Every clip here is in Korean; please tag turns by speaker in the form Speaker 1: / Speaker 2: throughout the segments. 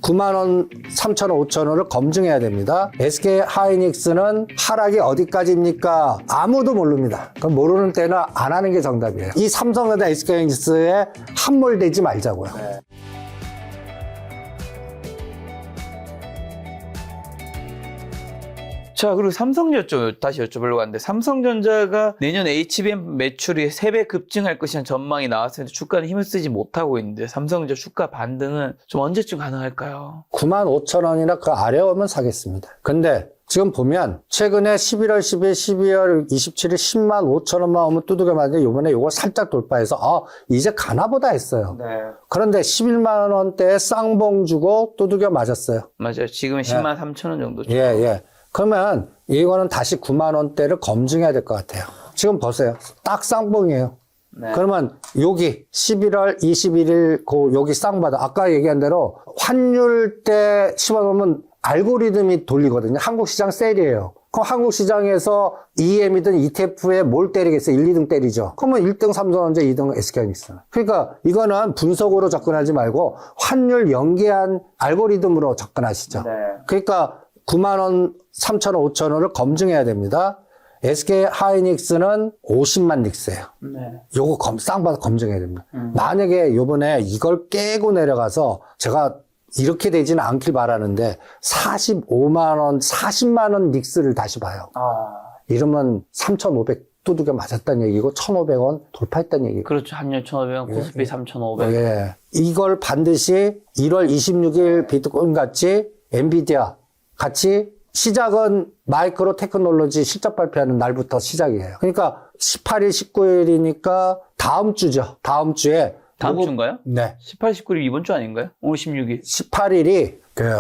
Speaker 1: 9만 원, 3천 원, 5천 원을 검증해야 됩니다. SK 하이닉스는 하락이 어디까지입니까? 아무도 모릅니다. 그럼 모르는 때는 안 하는 게 정답이에요. 이 삼성전자 SK 하이닉스에 함몰되지 말자고요.
Speaker 2: 네. 자, 그리고 삼성전자 다시 여쭤보려고 하는데, 삼성전자가 내년 HBM 매출이 3배 급증할 것이라는 전망이 나왔을 때 주가는 힘을 쓰지 못하고 있는데, 삼성전자 주가 반등은 좀 언제쯤 가능할까요?
Speaker 1: 9만 5천 원이나 그 아래 오면 사겠습니다. 근데 지금 보면 최근에 11월 10일, 12월 27일 10만 5천 원만 오면 두들겨 맞는데 이번에 이걸 살짝 돌파해서 이제 가나보다 했어요.
Speaker 2: 네.
Speaker 1: 그런데 11만 원대에 쌍봉 주고 두들겨 맞았어요.
Speaker 2: 맞아요. 지금은 10만 3천 원 정도.
Speaker 1: 예. 그러면 이거는 다시 9만 원대를 검증해야 될 것 같아요. 지금 보세요. 딱 쌍봉이에요.
Speaker 2: 네.
Speaker 1: 그러면 여기 11월 21일 여기 쌍바다 아까 얘기한 대로 환율 때 심어놓으면 알고리즘이 돌리거든요. 한국 시장 셀이에요. 그럼 한국 시장에서 EM이든 ETF에 뭘 때리겠어요? 1, 2등 때리죠. 그러면 1등 삼성전자, 2등 SK하이닉스. 그러니까 이거는 분석으로 접근하지 말고 환율 연계한 알고리즘으로 접근하시죠.
Speaker 2: 네.
Speaker 1: 그러니까 9만 원, 3천 원, 5천 원을 검증해야 됩니다. SK 하이닉스는 50만 닉스예요.
Speaker 2: 네.
Speaker 1: 요거 쌍바닥 검증해야 됩니다. 만약에 요번에 이걸 깨고 내려가서 제가 이렇게 되지는 않길 바라는데 45만 원, 40만 원 닉스를 다시 봐요. 이러면 3,500 두들겨 맞았다는 얘기고 1,500원 돌파했다는 얘기고.
Speaker 2: 그렇죠. 한율 1,500원, 코스피 3,500원.
Speaker 1: 예. 이걸 반드시 1월 26일 비트코인 같이 엔비디아 같이 시작은 마이크로 테크놀로지 실적 발표하는 날부터 시작이에요. 그러니까 18일, 19일이니까 다음 주죠. 다음 주에.
Speaker 2: 다음 주인가요?
Speaker 1: 네.
Speaker 2: 18, 19일 이번 주 아닌가요? 오늘 16일.
Speaker 1: 18일이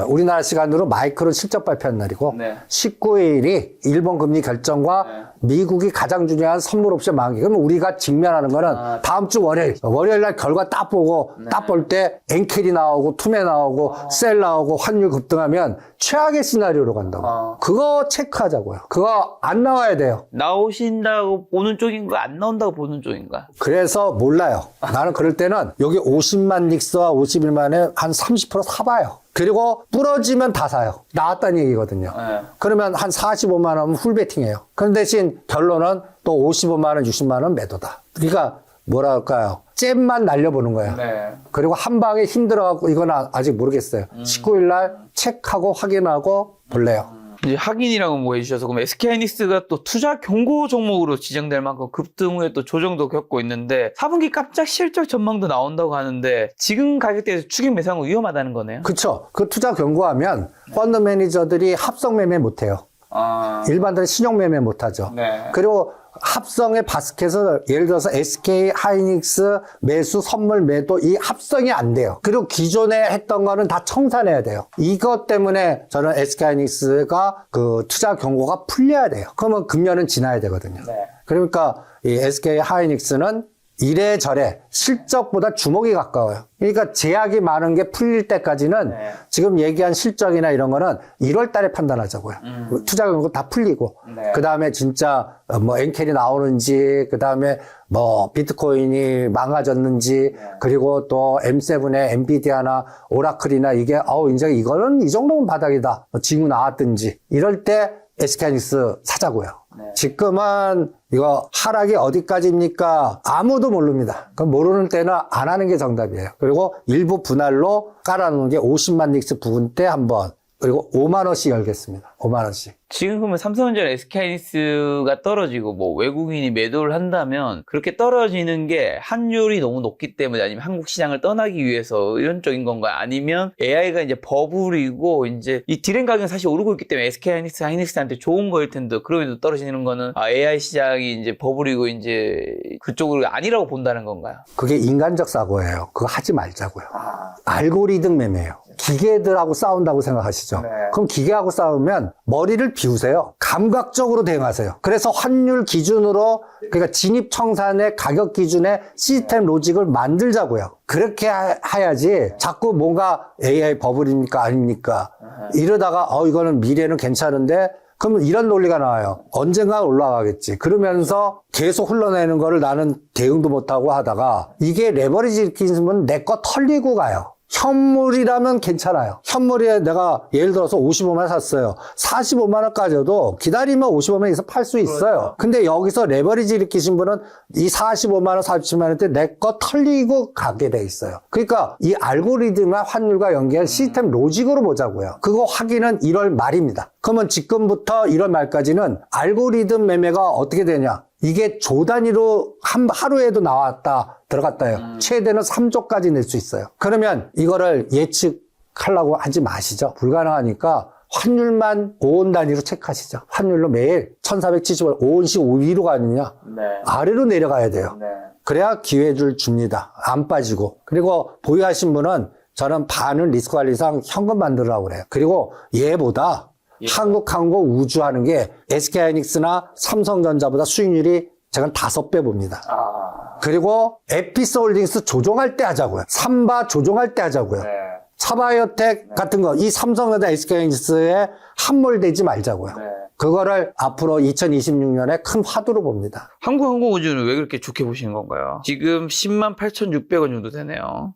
Speaker 1: 우리나라 시간으로 마이크로 실적 발표한 날이고
Speaker 2: 네.
Speaker 1: 19일이 일본 금리 결정과 미국이 가장 중요한 선물 옵션 만기. 그러면 우리가 직면하는 거는 다음 주 월요일 날 결과 딱 보고 딱 볼 때 엔켈이 나오고 투매 나오고 셀 나오고 환율 급등하면 최악의 시나리오로 간다고. 그거 체크하자고요. 그거 안 나와야 돼요.
Speaker 2: 나오신다고 보는 쪽인가 안 나온다고 보는 쪽인가?
Speaker 1: 그래서 몰라요. 나는 그럴 때는 여기 50만 닉스와 51만에 한 30% 사봐요. 그리고 부러지면 다 사요. 나왔다는 얘기거든요.
Speaker 2: 네.
Speaker 1: 그러면 한 45만 원 풀베팅해요. 그런 대신 결론은 또 55만 원, 60만 원 매도다. 그러니까 뭐라 할까요? 잼만 날려보는 거예요.
Speaker 2: 네.
Speaker 1: 그리고 한 방에 힘들어갖고 이건 아직 모르겠어요. 19일 날 체크하고 확인하고 볼래요.
Speaker 2: 이제 확인이라고 뭐 해주셔서, 그럼 SK하이닉스가 또 투자 경고 종목으로 지정될 만큼 급등 후에 또 조정도 겪고 있는데 4분기 깜짝 실적 전망도 나온다고 하는데 지금 가격대에서 추격 매수하는 거 위험하다는 거네요.
Speaker 1: 그쵸. 그 투자 경고하면 펀드 매니저들이 합성 매매 못해요. 일반들은 신용 매매 못하죠.
Speaker 2: 네.
Speaker 1: 그리고 합성의 바스켓을 예를 들어서 SK 하이닉스 매수 선물 매도 이 합성이 안 돼요. 그리고 기존에 했던 거는 다 청산해야 돼요. 이것 때문에 저는 SK 하이닉스가 그 투자 경고가 풀려야 돼요. 그러면 금년은 지나야 되거든요.
Speaker 2: 네.
Speaker 1: 그러니까 이 SK 하이닉스는 이래저래 실적보다 주목이 가까워요. 그러니까 제약이 많은 게 풀릴 때까지는 지금 얘기한 실적이나 이런 거는 1월 달에 판단하자고요. 투자 경고 다 풀리고. 그 다음에 진짜 뭐 엔켈이 나오는지, 그 다음에 뭐 비트코인이 망가졌는지, 그리고 또 M7의 엔비디아나 오라클이나 이게, 이제 이거는 이 정도면 바닥이다. 징후 나왔든지. 이럴 때 SK하이닉스 사자고요. 지금은 이거 하락이 어디까지입니까? 아무도 모릅니다. 그럼 모르는 때는 안 하는 게 정답이에요. 그리고 일부 분할로 깔아놓은 게 50만 닉스 부분 때 한번, 그리고 5만 원씩 열겠습니다. 5만 원씩.
Speaker 2: 지금 그러면 삼성전자 SK하이닉스가 떨어지고 뭐 외국인이 매도를 한다면 그렇게 떨어지는 게 환율이 너무 높기 때문에, 아니면 한국 시장을 떠나기 위해서 이런 쪽인 건가요? 아니면 AI가 이제 버블이고 이제 이 디램 가격은 사실 오르고 있기 때문에 SK하이닉스한테 좋은 거일 텐데 그럼에도 떨어지는 거는 AI 시장이 이제 버블이고 이제 그쪽으로 아니라고 본다는 건가요?
Speaker 1: 그게 인간적 사고예요. 그거 하지 말자고요. 알고리즘 매매예요. 기계들하고 싸운다고 생각하시죠? 그럼 기계하고 싸우면 머리를 비우세요. 감각적으로 대응하세요. 그래서 환율 기준으로, 그러니까 진입 청산의 가격 기준의 시스템 로직을 만들자고요. 그렇게 해야지 자꾸 뭔가 AI 버블입니까 아닙니까 이러다가 이거는 미래는 괜찮은데, 그러면 이런 논리가 나와요. 언젠가 올라가겠지. 그러면서 계속 흘러내는 거를 나는 대응도 못하고 하다가 이게 레버리지 일으키면 내 거 털리고 가요. 현물이라면 괜찮아요. 현물에 내가 예를 들어서 55만 원 샀어요. 45만 원까지도 기다리면 55만 원에서 팔 수 있어요. 근데 여기서 레버리지 일으키신 분은 이 45만 원, 47만 원대 내 거 털리고 가게 돼 있어요. 그러니까 이 알고리즘과 환율과 연계한 시스템 로직으로 보자고요. 그거 확인은 1월 말입니다. 그러면 지금부터 1월 말까지는 알고리즘 매매가 어떻게 되냐? 이게 조 단위로 하루에도 나왔다, 들어갔다 해요. 최대는 3조까지 낼 수 있어요. 그러면 이거를 예측하려고 하지 마시죠. 불가능하니까 환율만 5원 단위로 체크하시죠. 환율로 매일 1470원 5원씩 위로 가느냐?
Speaker 2: 네.
Speaker 1: 아래로 내려가야 돼요.
Speaker 2: 네.
Speaker 1: 그래야 기회를 줍니다. 안 빠지고. 그리고 보유하신 분은 저는 반은 리스크 관리상 현금 만들으라고 그래요. 그리고 얘보다 한국항공 우주하는 게 SK하이닉스나 삼성전자보다 수익률이 제가 5배 봅니다. 그리고 에피스홀딩스 조종할 때 하자고요. 삼바 조종할 때 하자고요.
Speaker 2: 네.
Speaker 1: 차바이오텍 같은 거, 이 삼성전자 SK하이닉스에 함몰되지 말자고요.
Speaker 2: 네.
Speaker 1: 그거를 앞으로 2026년에 큰 화두로 봅니다.
Speaker 2: 한국항공우주는 왜 그렇게 좋게 보시는 건가요? 지금 10만 8,600원 정도 되네요.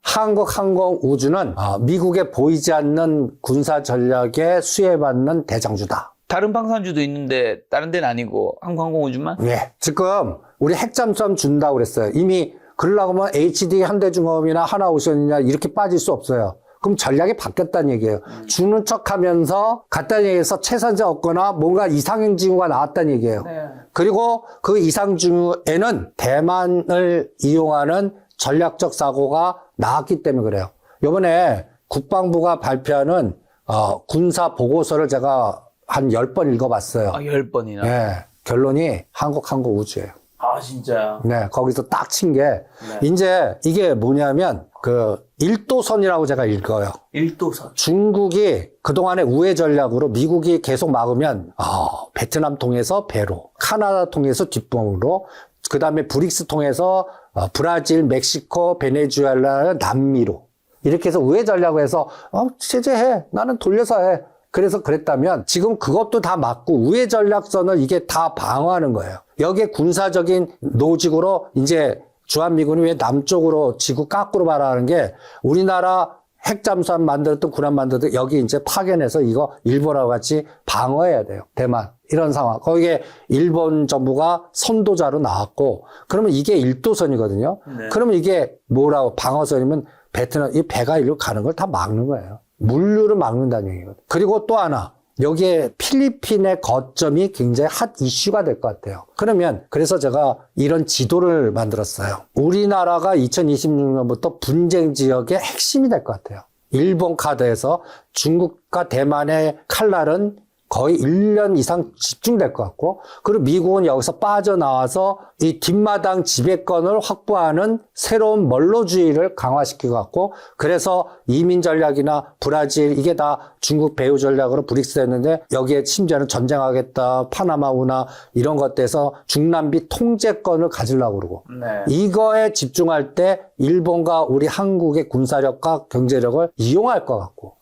Speaker 1: 한국항공우주는 미국에 보이지 않는 군사 전략에 수혜받는 대장주다.
Speaker 2: 다른 방산주도 있는데 다른 데는 아니고 한국항공우주만?
Speaker 1: 네. 지금 우리 핵잠수함 준다고 그랬어요. 이미 그러려고 하면 HD 현대중공업이나 하나오션이나 이렇게 빠질 수 없어요. 그럼 전략이 바뀌었다는 얘기예요. 주는 척하면서 갔다는 얘기에서 최선자 얻거나 뭔가 이상행 징후가 나왔다는 얘기예요.
Speaker 2: 네.
Speaker 1: 그리고 그 이상 징후에는 대만을 이용하는 전략적 사고가 나왔기 때문에 그래요. 이번에 국방부가 발표하는 군사 보고서를 제가 한 10번 읽어봤어요.
Speaker 2: 10번이나?
Speaker 1: 네, 결론이 한국항공우주예요.
Speaker 2: 아, 진짜요?
Speaker 1: 네, 거기서 딱 친 게, 이제 이게 뭐냐면, 그, 1도선이라고 제가 읽어요.
Speaker 2: 1도선.
Speaker 1: 중국이 그동안의 우회 전략으로 미국이 계속 막으면, 베트남 통해서 배로, 카나다 통해서 뒷봉으로, 그 다음에 브릭스 통해서 브라질, 멕시코, 베네수엘라, 남미로. 이렇게 해서 우회 전략을 해서, 제재해. 나는 돌려서 해. 그래서 그랬다면 지금 그것도 다 막고 우회 전략선을 이게 다 방어하는 거예요. 여기에 군사적인 노직으로 이제 주한미군이 왜 남쪽으로 지구 까꾸로 바라는 게 우리나라 핵잠수함 만들었던 군함 만들었던 여기 이제 파견해서 이거 일본하고 같이 방어해야 돼요. 대만. 이런 상황. 거기에 일본 정부가 선도자로 나왔고 그러면 이게 1도선이거든요.
Speaker 2: 네.
Speaker 1: 그러면 이게 뭐라고 방어선이면 베트남, 이 배가 이리로 가는 걸 다 막는 거예요. 물류를 막는다는 얘기거든요. 그리고 또 하나. 여기에 필리핀의 거점이 굉장히 핫 이슈가 될 것 같아요. 그래서 제가 이런 지도를 만들었어요. 우리나라가 2026년부터 분쟁 지역의 핵심이 될 것 같아요. 일본 카드에서 중국과 대만의 칼날은 거의 1년 이상 집중될 것 같고, 그리고 미국은 여기서 빠져나와서 이 뒷마당 지배권을 확보하는 새로운 멀로주의를 강화시키고 같고, 그래서 이민 전략이나 브라질, 이게 다 중국 배후 전략으로 브릭스 됐는데, 여기에 심지어는 전쟁하겠다, 파나마 운하, 이런 것들에서 중남미 통제권을 가지려고 그러고,
Speaker 2: 네.
Speaker 1: 이거에 집중할 때 일본과 우리 한국의 군사력과 경제력을 이용할 것 같고,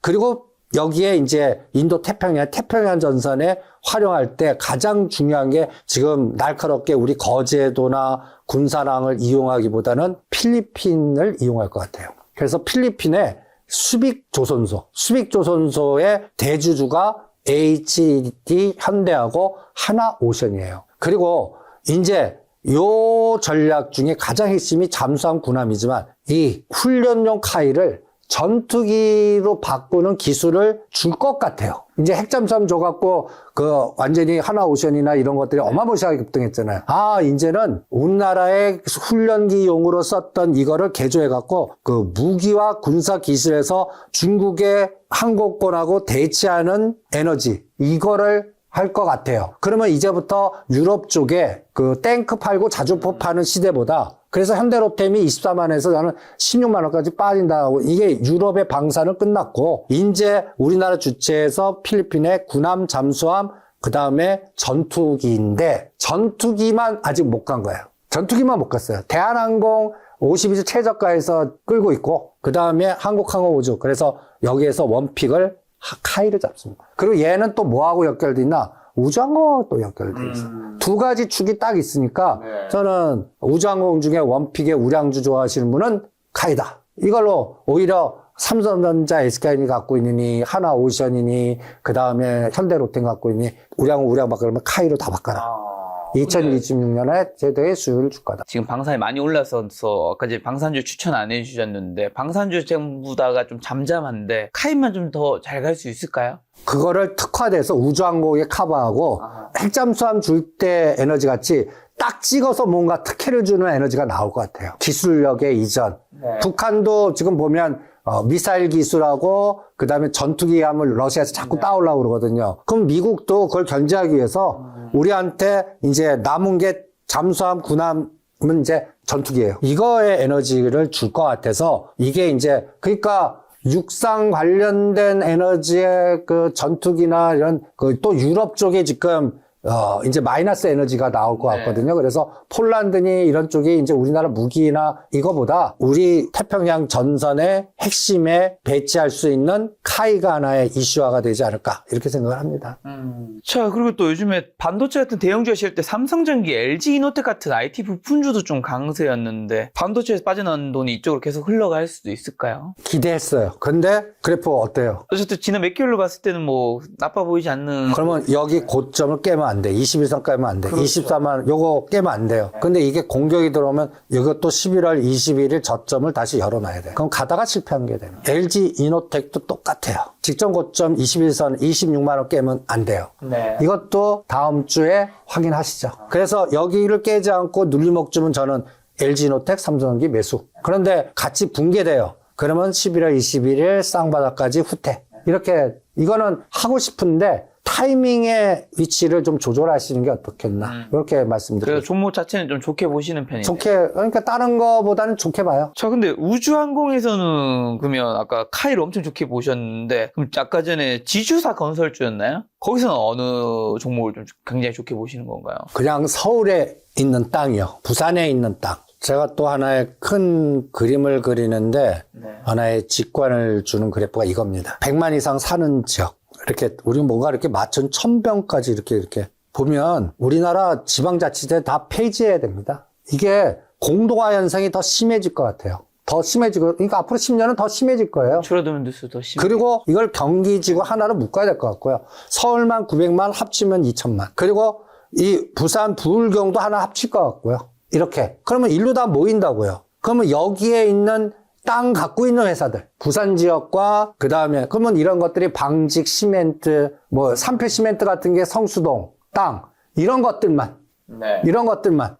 Speaker 1: 그리고 여기에 이제 인도 태평양 전선에 활용할 때 가장 중요한 게 지금 날카롭게 우리 거제도나 군사랑을 이용하기보다는 필리핀을 이용할 것 같아요. 그래서 필리핀의 수빅조선소의 대주주가 HD 현대하고 하나오션이에요. 그리고 이제 요 전략 중에 가장 핵심이 잠수함 군함이지만 이 훈련용 카이를 전투기로 바꾸는 기술을 줄 것 같아요. 이제 핵잠수함 줘갖고 완전히 하나오션이나 이런 것들이 어마무시하게 급등했잖아요. 이제는 우리나라의 훈련기용으로 썼던 이거를 개조해갖고 그 무기와 군사 기술에서 중국의 항공권하고 대치하는 에너지 이거를 할 것 같아요. 그러면 이제부터 유럽 쪽에 그 탱크 팔고 자주포 파는 시대보다 그래서 현대로템이 24만에서 나는 16만 원까지 빠진다고 이게 유럽의 방사는 끝났고 이제 우리나라 주체에서 필리핀의 군함, 잠수함 그 다음에 전투기인데 전투기만 아직 못 간 거예요. 전투기만 못 갔어요. 대한항공 52주 최저가에서 끌고 있고 그 다음에 한국항공우주 그래서 여기에서 원픽을 카이를 잡습니다. 그리고 얘는 또 뭐하고 연결돼 있나? 우주항공하고 또 연결돼 있어요. 두 가지 축이 딱 있으니까 저는 우주항공 중에 원픽의 우량주 좋아하시는 분은 카이다. 이걸로 오히려 삼성전자, SK하이닉이 갖고 있느니, 하나오션이니, 그 다음에 현대로템 갖고 있니, 우량 바꾸면 카이로 다 바꿔라. 2026년에 제대의 수요를 줄 거다.
Speaker 2: 지금 방산이 많이 올라서서 아까 이제 방산주 추천 안 해주셨는데 방산주 전부 다가 좀 잠잠한데 카이만 좀 더 잘 갈 수 있을까요?
Speaker 1: 그거를 특화돼서 우주항공에 커버하고 핵잠수함 줄 때 에너지 같이 딱 찍어서 뭔가 특혜를 주는 에너지가 나올 것 같아요. 기술력의 이전.
Speaker 2: 네.
Speaker 1: 북한도 지금 보면 미사일 기술하고 그다음에 전투기함을 러시아에서 자꾸 따오려고 그러거든요. 그럼 미국도 그걸 견제하기 위해서 우리한테 이제 남은 게 잠수함, 군함은 이제 전투기예요. 이거에 에너지를 줄 것 같아서 이게 이제 그러니까 육상 관련된 에너지의 그 전투기나 이런 그 또 유럽 쪽에 지금 이제 마이너스 에너지가 나올 것 같거든요. 그래서 폴란드니 이런 쪽이 이제 우리나라 무기나 이거보다 우리 태평양 전선의 핵심에 배치할 수 있는 카이가 하나의 이슈화가 되지 않을까 이렇게 생각을 합니다.
Speaker 2: 자, 그리고 또 요즘에 반도체 같은 대형주 하실 때 삼성전기, LG이노텍 같은 IT 부품주도 좀 강세였는데 반도체에서 빠져나온 돈이 이쪽으로 계속 흘러갈 수도 있을까요?
Speaker 1: 기대했어요. 근데 그래프 어때요?
Speaker 2: 어쨌든 지난 몇 개월로 봤을 때는 뭐 나빠 보이지 않는.
Speaker 1: 그러면 여기 고점을 깨면 안 돼. 21선 깨면 안 돼. 24만 요거 깨면 안 돼요. 근데 이게 공격이 들어오면 이것도 11월 21일 저점을 다시 열어놔야 돼. 그럼 가다가 실패한 게 되는. LG 이노텍도 똑같아요. 직전 고점 21선 26만 원 깨면 안 돼요.
Speaker 2: 네.
Speaker 1: 이것도 다음 주에 확인하시죠. 그래서 여기를 깨지 않고 눌림목주면 저는 LG 이노텍, 삼성전기 매수. 그런데 같이 붕괴돼요. 그러면 11월 21일 쌍바닥까지 후퇴. 이렇게 이거는 하고 싶은데 타이밍의 위치를 좀 조절하시는 게 어떻겠나. 이렇게 말씀드립니다.
Speaker 2: 그래서 종목 자체는 좀 좋게 보시는 편이네요.
Speaker 1: 좋게, 그러니까 다른 거보다는 좋게 봐요.
Speaker 2: 자, 근데 우주항공에서는 그러면 아까 카이를 엄청 좋게 보셨는데 그럼 아까 전에 지주사 건설주였나요? 거기서는 어느 종목을 좀 굉장히 좋게 보시는 건가요?
Speaker 1: 그냥 서울에 있는 땅이요. 부산에 있는 땅. 제가 또 하나의 큰 그림을 그리는데 하나의 직관을 주는 그래프가 이겁니다. 100만 이상 사는 지역. 이렇게 우리 뭔가 이렇게 맞춘 1000병까지 이렇게 보면 우리나라 지방자치제 다 폐지해야 됩니다. 이게 공동화 현상이 더 심해질 것 같아요. 더 심해지고, 그러니까 앞으로 10년은 더 심해질 거예요.
Speaker 2: 줄어드는 뉴스 더 심해.
Speaker 1: 그리고 이걸 경기지구 하나로 묶어야 될 것 같고요. 서울만 900만 합치면 2000만. 그리고 이 부산 부울경도 하나 합칠 것 같고요. 이렇게. 그러면 일로 다 모인다고요. 그러면 여기에 있는 땅 갖고 있는 회사들, 부산 지역과 그 다음에 그러면 이런 것들이 방직 시멘트, 뭐 삼표 시멘트 같은 게 성수동, 땅 이런 것들만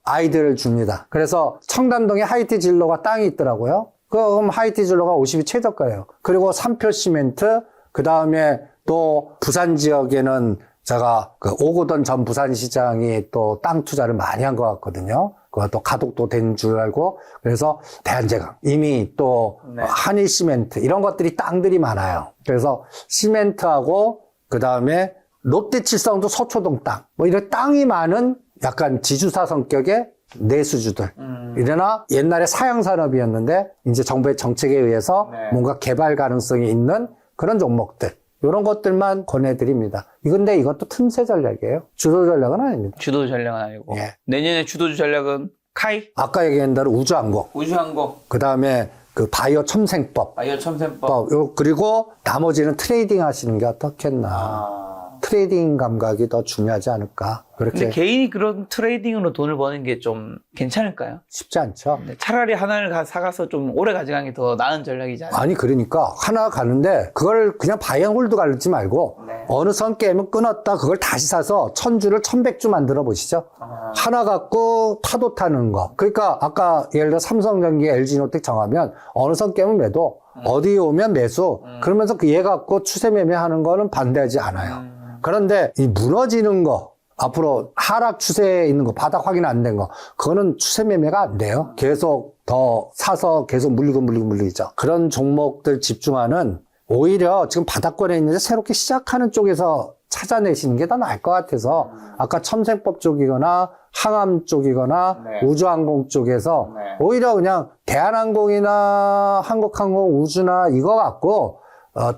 Speaker 1: 아이디어를 줍니다. 그래서 청담동에 하이티 진로가 땅이 있더라고요. 그럼 하이티 진로가 50이 최저가예요. 그리고 삼표 시멘트, 그 다음에 또 부산 지역에는 제가 그 오고던 전 부산시장이 또 땅 투자를 많이 한 것 같거든요. 그것도 가독도 된 줄 알고 그래서 대한제강 이미 또 한일 시멘트 이런 것들이 땅들이 많아요. 그래서 시멘트하고 그 다음에 롯데칠성도 서초동 땅 뭐 이런 땅이 많은 약간 지주사 성격의 내수주들. 이러나 옛날에 사양산업이었는데 이제 정부의 정책에 의해서 뭔가 개발 가능성이 있는 그런 종목들. 이런 것들만 권해드립니다. 근데 이것도 틈새 전략이에요. 주도 전략은 아닙니다.
Speaker 2: 주도 전략은 아니고.
Speaker 1: 예.
Speaker 2: 내년에 주도 전략은 카이?
Speaker 1: 아까 얘기한 대로 우주항공.
Speaker 2: 우주항공.
Speaker 1: 그 다음에 그 바이오 첨생법.
Speaker 2: 바이오 첨생법.
Speaker 1: 그리고 나머지는 트레이딩 하시는 게 어떻겠나. 트레이딩 감각이 더 중요하지 않을까. 그렇게.
Speaker 2: 근데 개인이 그런 트레이딩으로 돈을 버는 게 좀 괜찮을까요?
Speaker 1: 쉽지 않죠.
Speaker 2: 차라리 하나를 사가서 좀 오래 가져가는 게 더 나은 전략이지 않아요?
Speaker 1: 아니 그러니까 하나 가는데 그걸 그냥 바이앤홀드 갈지 말고 어느 선 깨면 끊었다 그걸 다시 사서 1000주를 1100주 만들어 보시죠. 하나 갖고 파도 타는 거. 그러니까 아까 예를 들어 삼성전기, LG노텍 정하면 어느 선 깨면 매도, 어디 오면 매수. 그러면서 그 얘 갖고 추세 매매하는 거는 반대하지 않아요. 그런데 이 무너지는 거, 앞으로 하락 추세에 있는 거, 바닥 확인 안 된 거, 그거는 추세 매매가 안 돼요. 계속 더 사서 계속 물리죠. 그런 종목들 집중하는 오히려 지금 바닥권에 있는데 새롭게 시작하는 쪽에서 찾아내시는 게 더 나을 것 같아서 아까 첨생법 쪽이거나 항암 쪽이거나 우주항공 쪽에서 오히려 그냥 대한항공이나 한국항공, 우주나 이거 갖고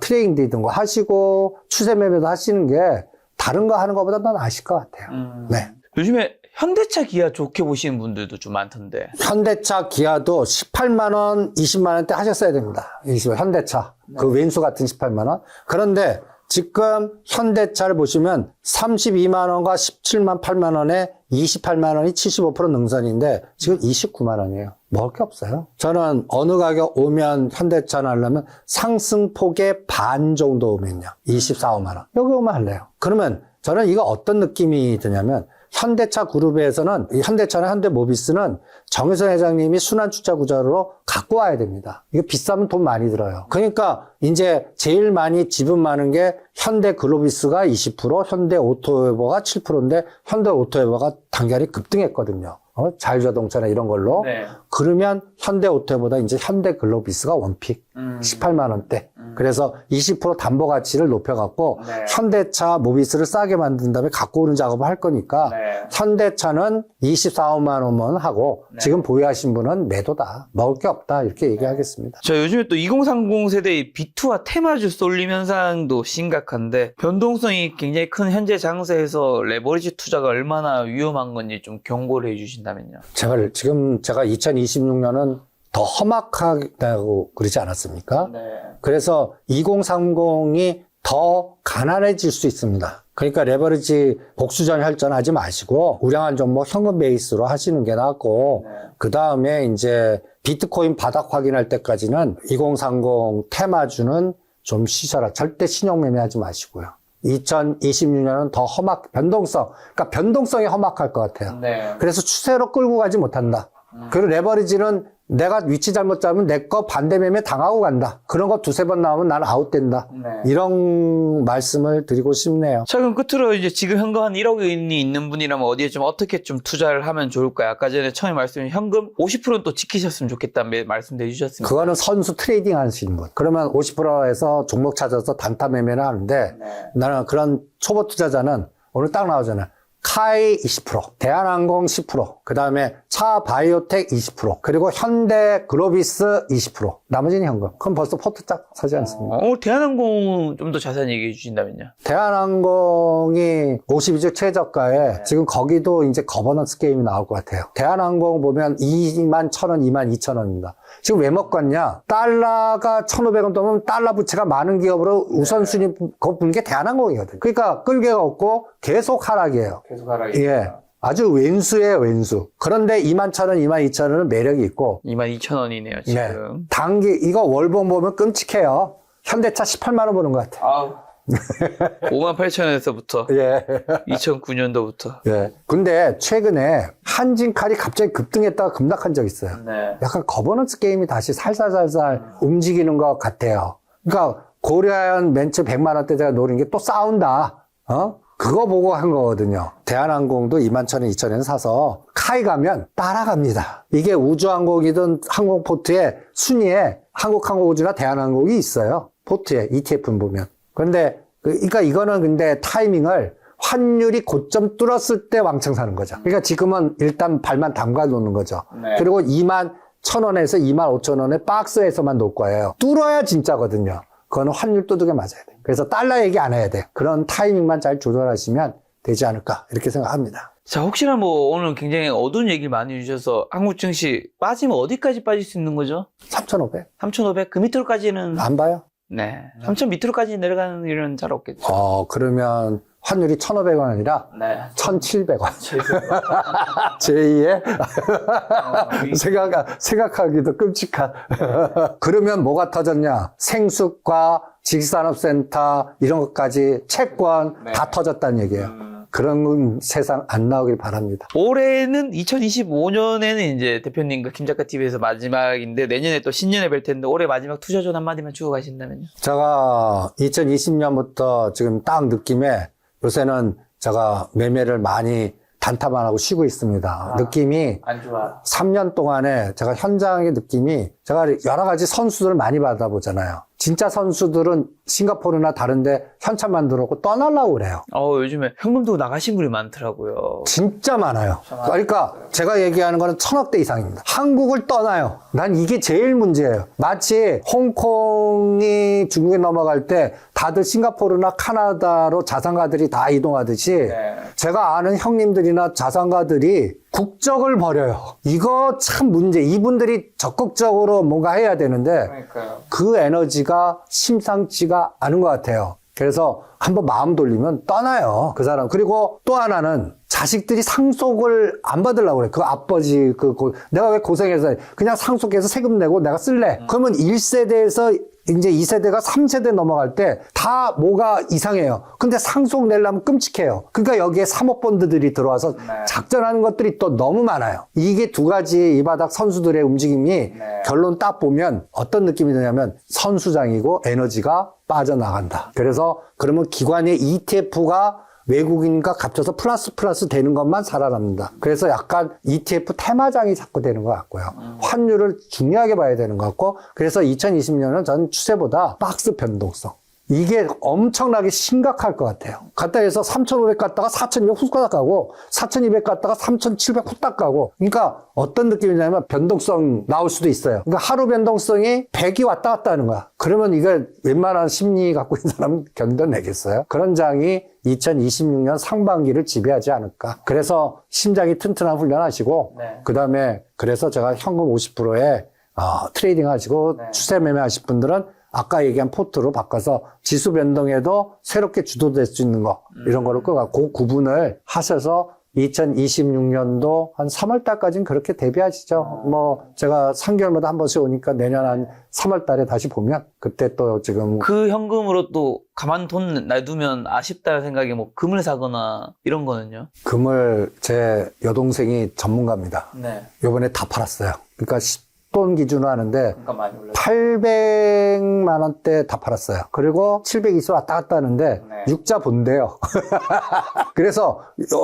Speaker 1: 트레이딩 이런 거 하시고 추세 매매도 하시는 게 다른 거 하는 것보다 더 나으실 것 같아요. 네.
Speaker 2: 요즘에 현대차 기아 좋게 보시는 분들도 좀 많던데.
Speaker 1: 현대차, 기아도 18만 원, 20만 원대 하셨어야 됩니다. 현대차. 그 왼수 같은 18만 원. 그런데 지금 현대차를 보시면 32만 원과 17만 8만 원에 28만 원이 75% 능선인데 지금 29만 원이에요. 먹을 게 없어요. 저는 어느 가격 오면 현대차는 하려면 상승폭의 반 정도 오면요. 24, 5만 원. 여기 오면 할래요. 그러면 저는 이거 어떤 느낌이 드냐면 현대차 그룹에서는 이 현대차나 현대모비스는 정유선 회장님이 순환투자 구조로 갖고 와야 됩니다. 이거 비싸면 돈 많이 들어요. 그러니까 이제 제일 많이 지분 많은 게 현대글로비스가 20%, 현대오토웨버가 7%인데 현대오토웨버가 단결이 급등했거든요. 자율자동차나 이런 걸로.
Speaker 2: 네.
Speaker 1: 그러면 현대오토보다 이제 현대글로비스가 원픽 18만 원대. 그래서 20% 담보 가치를 높여갖고
Speaker 2: 네.
Speaker 1: 현대차 모비스를 싸게 만든 다음에 갖고 오는 작업을 할 거니까
Speaker 2: 네.
Speaker 1: 현대차는 24, 5만 원만 하고
Speaker 2: 네.
Speaker 1: 지금 보유하신 분은 매도다. 먹을 게 없다. 이렇게 얘기하겠습니다.
Speaker 2: 자, 요즘에 또 2030 세대의 비투와 테마주 쏠림 현상도 심각한데 변동성이 굉장히 큰 현재 장세에서 레버리지 투자가 얼마나 위험한 건지 좀 경고를 해주신다면요.
Speaker 1: 제가 2026년은 더 험악하다고 그러지 않았습니까?
Speaker 2: 네.
Speaker 1: 그래서 2030이 더 가난해질 수 있습니다. 그러니까 레버리지 복수전 혈전하지 마시고 우량한 종목 현금 베이스로 하시는 게 낫고 그 다음에 이제 비트코인 바닥 확인할 때까지는 2030 테마주는 좀 쉬셔라. 절대 신용 매매하지 마시고요. 2026년은 더 그러니까 변동성이 험악할 것 같아요.
Speaker 2: 네.
Speaker 1: 그래서 추세로 끌고 가지 못한다. 그리고 레버리지는 내가 위치 잘못 잡으면 내 거 반대 매매 당하고 간다. 그런 거 두세 번 나오면 나는 아웃된다.
Speaker 2: 네.
Speaker 1: 이런 말씀을 드리고 싶네요.
Speaker 2: 자, 그럼 끝으로 이제 지금 현금 한 1억 원이 있는 분이라면 어디에 좀 어떻게 좀 투자를 하면 좋을까요? 아까 전에 처음에 말씀드린 현금 50%는 또 지키셨으면 좋겠다는 말씀도 해주셨습니다.
Speaker 1: 그거는 선수 트레이딩 하시는 분. 그러면 50%에서 종목 찾아서 단타 매매를 하는데 나는 그런 초보 투자자는 오늘 딱 나오잖아요. 카이 20%, 대한항공 10%, 그 다음에 차바이오텍 20%, 그리고 현대글로비스 20%. 나머지는 현금. 그럼 벌써 포트 딱 서지 않습니까?
Speaker 2: 대한항공 좀 더 자세히 얘기해 주신다면요.
Speaker 1: 대한항공이 52주 최저가에 지금 거기도 이제 거버넌스 게임이 나올 것 같아요. 대한항공 보면 2만 1,000원, 2만 2,000원입니다. 지금 왜 먹겠냐? 달러가 1,500원 넘으면 달러 부채가 많은 기업으로 우선순위 꼽은 게 대한항공이거든요. 그러니까 끌개가 없고 계속 하락이에요.
Speaker 2: 계속 하락이.
Speaker 1: 예. 아주 왼수예요, 왼수. 그런데 21,000원, 22,000원은 매력이 있고.
Speaker 2: 22,000원이네요, 지금.
Speaker 1: 네. 단기, 이거 월봉 보면 끔찍해요. 현대차 18만원 보는 것 같아요.
Speaker 2: 아우. 58,000원에서부터.
Speaker 1: 예.
Speaker 2: 2009년도부터.
Speaker 1: 예. 근데 최근에 한진칼이 갑자기 급등했다가 급락한 적 있어요.
Speaker 2: 네.
Speaker 1: 약간 거버넌스 게임이 다시 살살살살 움직이는 것 같아요. 그러니까 고려한 멘츠 100만원대 제가 노린 게 또 싸운다. 그거 보고 한 거거든요. 대한항공도 21,000원, 2,000원 사서 카이 가면 따라갑니다. 이게 우주항공이든 항공포트의 순위에 한국항공우주나 대한항공이 있어요. 포트에 ETF는 보면. 그런데 그러니까 이거는 근데 타이밍을 환율이 고점 뚫었을 때 왕창 사는 거죠. 그러니까 지금은 일단 발만 담가 놓는 거죠.
Speaker 2: 네.
Speaker 1: 그리고 21,000원에서 25,000원에 박스에서만 놓을 거예요. 뚫어야 진짜거든요. 그거는 환율 두둑에 맞아야 돼요. 그래서 달러 얘기 안 해야 돼요. 그런 타이밍만 잘 조절하시면 되지 않을까 이렇게 생각합니다.
Speaker 2: 자, 혹시나 뭐 오늘 굉장히 어두운 얘기를 많이 해주셔서 한국 증시 빠지면 어디까지 빠질 수 있는 거죠?
Speaker 1: 3,500.
Speaker 2: 3,500? 그 밑으로까지는
Speaker 1: 안 봐요?
Speaker 2: 네. 3,000 밑으로까지 내려가는 일은 잘 없겠죠.
Speaker 1: 그러면 환율이 1,500원 아니라
Speaker 2: 네.
Speaker 1: 1,700원. 제2의 생각하기도 끔찍한. 그러면 뭐가 터졌냐? 생수과 직산업센터 이런 것까지 채권
Speaker 2: 네.
Speaker 1: 다 터졌다는 얘기예요. 그런 세상 안 나오길 바랍니다.
Speaker 2: 올해는 2025년에는 이제 대표님과 김작가 TV에서 마지막인데 내년에 또 신년에 뵐 텐데 올해 마지막 투자존 한마디만 주고 가신다면요?
Speaker 1: 제가 2020년부터 지금 딱 느낌에 요새는 제가 매매를 많이 단타만 하고 쉬고 있습니다. 느낌이
Speaker 2: 안 좋아.
Speaker 1: 3년 동안에 제가 현장의 느낌이 제가 여러 가지 선수들을 많이 받아보잖아요. 진짜 선수들은 싱가포르나 다른데 현찰 만들었고 떠나려고 그래요.
Speaker 2: 요즘에 현금도 나가신 분이 많더라고요.
Speaker 1: 진짜 많아요. 그러니까 제가 얘기하는 거는 1,000억대 이상입니다. 한국을 떠나요. 난 이게 제일 문제예요. 마치 홍콩이 중국에 넘어갈 때 다들 싱가포르나 카나다로 자산가들이 다 이동하듯이 제가 아는 형님들이나 자산가들이 국적을 버려요. 이거 참 문제. 이분들이 적극적으로 뭔가 해야 되는데 그 에너지가 심상치가 않은 것 같아요. 그래서 한번 마음 돌리면 떠나요. 그 사람. 그리고 또 하나는 자식들이 상속을 안 받으려고 그래. 그 아버지, 내가 왜 고생해서 그냥 상속해서 세금 내고 내가 쓸래. 그러면 1세대에서 이제 2세대가 3세대 넘어갈 때 다 뭐가 이상해요. 근데 상속 내려면 끔찍해요. 그러니까 여기에 사모펀드들이 들어와서 작전하는 것들이 또 너무 많아요. 이게 두 가지 이 바닥 선수들의 움직임이 결론 딱 보면 어떤 느낌이 드냐면 선수장이고 에너지가 빠져나간다. 그래서 그러면 기관의 ETF가 외국인과 겹쳐서 플러스 되는 것만 살아남는다. 그래서 약간 ETF 테마장이 자꾸 되는 것 같고요. 환율을 중요하게 봐야 되는 것 같고, 그래서 2020년은 전 추세보다 박스 변동성. 이게 엄청나게 심각할 것 같아요. 갔다 해서 3,500 갔다가 4,200 후딱 가고 4,200 갔다가 3,700 후딱 가고. 그러니까 어떤 느낌이냐면 변동성 나올 수도 있어요. 그러니까 하루 변동성이 100이 왔다 갔다 하는 거야. 그러면 이거 웬만한 심리 갖고 있는 사람은 견뎌내겠어요? 그런 장이 2026년 상반기를 지배하지 않을까. 그래서 심장이 튼튼한 훈련하시고 그다음에 그래서 제가 현금 50%에 트레이딩 하시고 추세 매매 하실 분들은 아까 얘기한 포트로 바꿔서 지수 변동에도 새롭게 주도될 수 있는 거 이런 거를 그 구분을 하셔서 2026년도 한 3월 달까지는 그렇게 대비하시죠. 뭐 제가 3개월마다 한 번씩 오니까 내년 한 3월 달에 다시 보면 그때 또 지금
Speaker 2: 그 현금으로 또 가만 돈 놔두면 아쉽다는 생각에 뭐 금을 사거나 이런 거는요?
Speaker 1: 금을 제 여동생이 전문가입니다. 요번에 다 팔았어요. 그러니까 10돈 기준으로 하는데 800만 원대 다 팔았어요. 그리고 720 왔다 갔다 하는데 육자 본대요. 그래서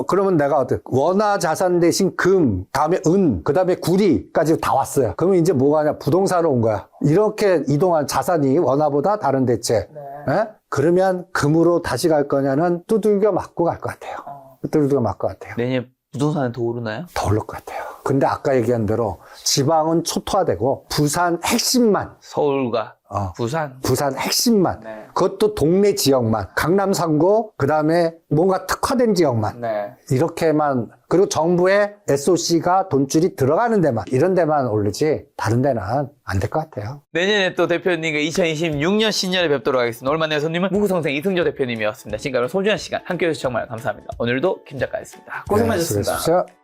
Speaker 1: 그러면 내가 어때? 원화 자산 대신 금, 다음에 은, 그다음에 구리까지 다 왔어요. 그러면 이제 뭐가 하냐? 부동산으로 온 거야. 이렇게 이동한 자산이 원화보다 다른 대체. 예? 그러면 금으로 다시 갈 거냐는 두들겨 맞고 갈 것 같아요. 두들겨 맞을 것 같아요.
Speaker 2: 내년 부동산은 더 오르나요?
Speaker 1: 더 오를 것 같아요. 근데 아까 얘기한 대로 지방은 초토화되고 부산 핵심만
Speaker 2: 서울과 부산
Speaker 1: 핵심만 그것도 동네 지역만 강남 3구 그다음에 뭔가 특화된 지역만 이렇게만 그리고 정부의 SOC가 돈줄이 들어가는 데만 이런 데만 오르지 다른 데는 안 될 것 같아요.
Speaker 2: 내년에 또 대표님과 2026년 신년에 뵙도록 하겠습니다. 얼마나 손님은 무구성생 이승조 대표님이었습니다. 지금까지 소중한 시간 함께해 주셔서 정말 감사합니다. 오늘도 김 작가였습니다. 고생 많으셨습니다.
Speaker 1: 수고하셨습니다.